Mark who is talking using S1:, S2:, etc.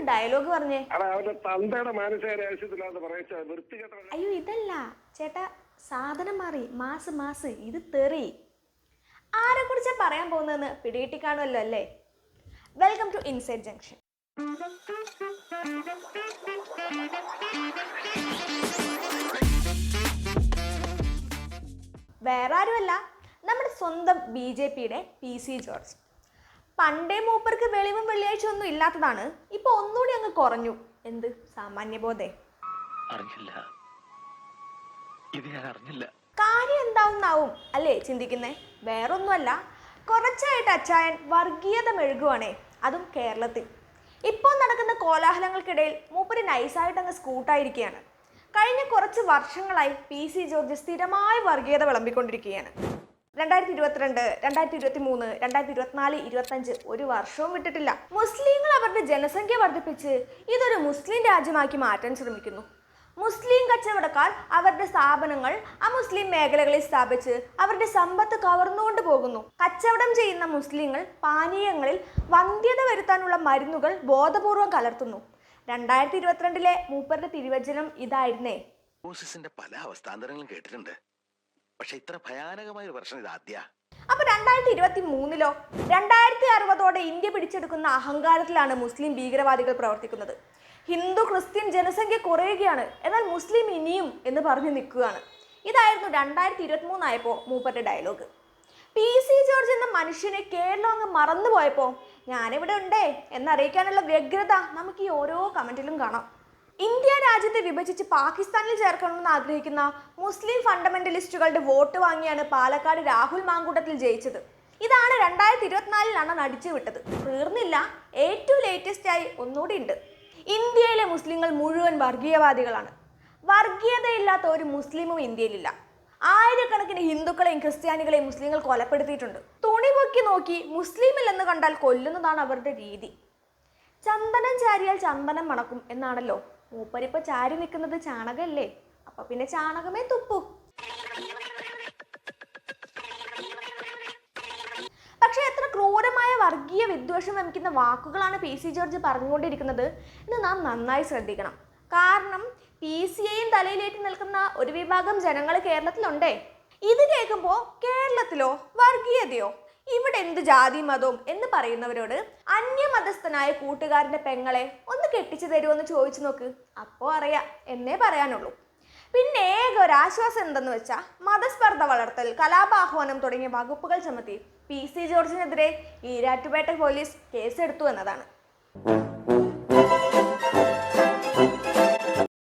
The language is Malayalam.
S1: ഡയലോഗ് പറഞ്ഞേ.
S2: അയ്യോ
S1: ഇതല്ല ചേട്ടാ, സാധനം മാറി. മാസ് മാസ്, ഇത് തെറി. ആരെ കുറിച്ചാ പറയാൻ പോകുന്നതെന്ന് പിടികിട്ടി കാണുമല്ലോ അല്ലേ? Welcome to Inside Junction. വേറെ ആരുമല്ല, നമ്മുടെ സ്വന്തം BJPയുടെ PC ജോർജ്. പണ്ടേ മൂപ്പർക്ക് വെളിവും വെള്ളിയാഴ്ച ഒന്നും ഇല്ലാത്തതാണ്, ഇപ്പൊ ഒന്നുകൂടി അങ്ങ് കുറഞ്ഞു. എന്ത് സാമാന്യബോധേ? കാര്യം എന്താവുന്നാവും അല്ലേ ചിന്തിക്കുന്നേ? വേറൊന്നുമല്ല, കുറച്ചായിട്ട് അച്ചായൻ വർഗീയത മെഴുകുവാണേ, അതും കേരളത്തിൽ. ഇപ്പോൾ നടക്കുന്ന കോലാഹലങ്ങൾക്കിടയിൽ മൂപ്പര് നൈസായിട്ട് അങ്ങ് സ്കൂട്ടായിരിക്കുകയാണ്. കഴിഞ്ഞ കുറച്ച് വർഷങ്ങളായി PC ജോർജ് സ്ഥിരമായി വർഗീയത വിളമ്പിക്കൊണ്ടിരിക്കുകയാണ്. 2022, 2023, 2024, 2025 ഒരു വർഷവും വിട്ടിട്ടില്ല. മുസ്ലിങ്ങൾ അവരുടെ ജനസംഖ്യ വർദ്ധിപ്പിച്ച് ഇതൊരു മുസ്ലിം രാജ്യമാക്കി മാറ്റാൻ ശ്രമിക്കുന്നു. മുസ്ലിം കച്ചവടക്കാർ അവരുടെ സ്ഥാപനങ്ങൾ അമുസ്ലിം മേഖലകളിൽ സ്ഥാപിച്ച് അവരുടെ സമ്പത്ത് കവർന്നുകൊണ്ട് പോകുന്നു. കച്ചവടം ചെയ്യുന്ന മുസ്ലിങ്ങൾ പാനീയങ്ങളിൽ വന്ധ്യത വരുത്താനുള്ള മരുന്നുകൾ ബോധപൂർവം കലർത്തുന്നു. 2022 മൂപ്പരുടെ തിരുവചനം ഇതായിരുന്നേ.
S3: പല അവസ്ഥാന്തരങ്ങളും കേട്ടിട്ടുണ്ട്, പക്ഷെ ഇത്ര ഭയാനകമായ ഒരു പ്രശ്നം ഇതാദ്യ.
S1: അപ്പൊ 2023 2060 ഇന്ത്യ പിടിച്ചെടുക്കുന്ന അഹങ്കാരത്തിലാണ് മുസ്ലിം ഭീകരവാദികൾ പ്രവർത്തിക്കുന്നത്. ഹിന്ദു ക്രിസ്ത്യൻ ജനസംഖ്യ കുറയുകയാണ്, എന്നാൽ മുസ്ലിം ഇനിയും എന്ന് പറഞ്ഞു നിൽക്കുകയാണ്. ഇതായിരുന്നു 2023 ആയപ്പോൾ മൂപ്പരുടെ ഡയലോഗ്. PC ജോർജ് എന്ന മനുഷ്യനെ കേരളം അങ്ങ് മറന്നുപോയപ്പോൾ ഞാനിവിടെ ഉണ്ടേ എന്നറിയിക്കാനുള്ള വ്യഗ്രത നമുക്ക് ഈ ഓരോ കമന്റിലും കാണാം. ഇന്ത്യ രാജ്യത്തെ വിഭജിച്ച് പാകിസ്ഥാനിൽ ചേർക്കണമെന്ന് ആഗ്രഹിക്കുന്ന മുസ്ലിം ഫണ്ടമെന്റലിസ്റ്റുകളുടെ വോട്ട് വാങ്ങിയാണ് പാലക്കാട് രാഹുൽ മാങ്കൂട്ടത്തിൽ ജയിച്ചത്. ഇതാണ് 2024 അടിച്ചു വിട്ടത്. തീർന്നില്ല, ഏറ്റവും ലേറ്റസ്റ്റ് ആയി ഒന്നുകൂടി ഉണ്ട്. ഇന്ത്യയിലെ മുസ്ലിങ്ങൾ മുഴുവൻ വർഗീയവാദികളാണ്. വർഗീയതയില്ലാത്ത ഒരു മുസ്ലിമും ഇന്ത്യയിലില്ല. ആയിരക്കണക്കിന് ഹിന്ദുക്കളെയും ക്രിസ്ത്യാനികളെയും മുസ്ലിങ്ങൾ കൊലപ്പെടുത്തിയിട്ടുണ്ട്. തുണി പൊക്കി നോക്കി മുസ്ലിമില്ലെന്ന് കണ്ടാൽ കൊല്ലുന്നതാണ് അവരുടെ രീതി. ചന്ദനം ചാരിയാൽ ചന്ദനം മണക്കും എന്നാണല്ലോ. മൂപ്പരിപ്പോ ചാരി നിൽക്കുന്നത് ചാണകല്ലേ, അപ്പൊ പിന്നെ ചാണകമേ തുപ്പൂ. പക്ഷെ എത്ര ക്രൂരമായ വർഗീയ വിദ്വേഷം വമിക്കുന്ന വാക്കുകളാണ് PC ജോർജ് പറഞ്ഞുകൊണ്ടിരിക്കുന്നത് എന്ന് നാം നന്നായി ശ്രദ്ധിക്കണം. കാരണം PCയെയും തലയിലേറ്റി നിൽക്കുന്ന ഒരു വിഭാഗം ജനങ്ങൾ കേരളത്തിലുണ്ടേ. ഇത് കേൾക്കുമ്പോൾ കേരളത്തിലോ വർഗീയതയോ, ഇവിടെ എന്ത് ജാതി മതവും എന്ന് പറയുന്നവരോട് അന്യമതസ്ഥനായ കൂട്ടുകാരൻ്റെ പെങ്ങളെ ഒന്ന് കെട്ടിച്ചു തരുമോ ചോദിച്ചു നോക്ക്. അപ്പോൾ അറിയാം എന്നേ പറയാനുള്ളൂ. പിന്നെ ഏക ഒരാശ്വാസം എന്തെന്ന് വെച്ചാൽ മതസ്പർദ്ധ വളർത്തൽ, കലാപാഹ്വാനം തുടങ്ങിയ വകുപ്പുകൾ ചുമത്തി PC ജോർജിനെതിരെ ഈരാറ്റുപേട്ട പോലീസ് കേസെടുത്തു എന്നതാണ്.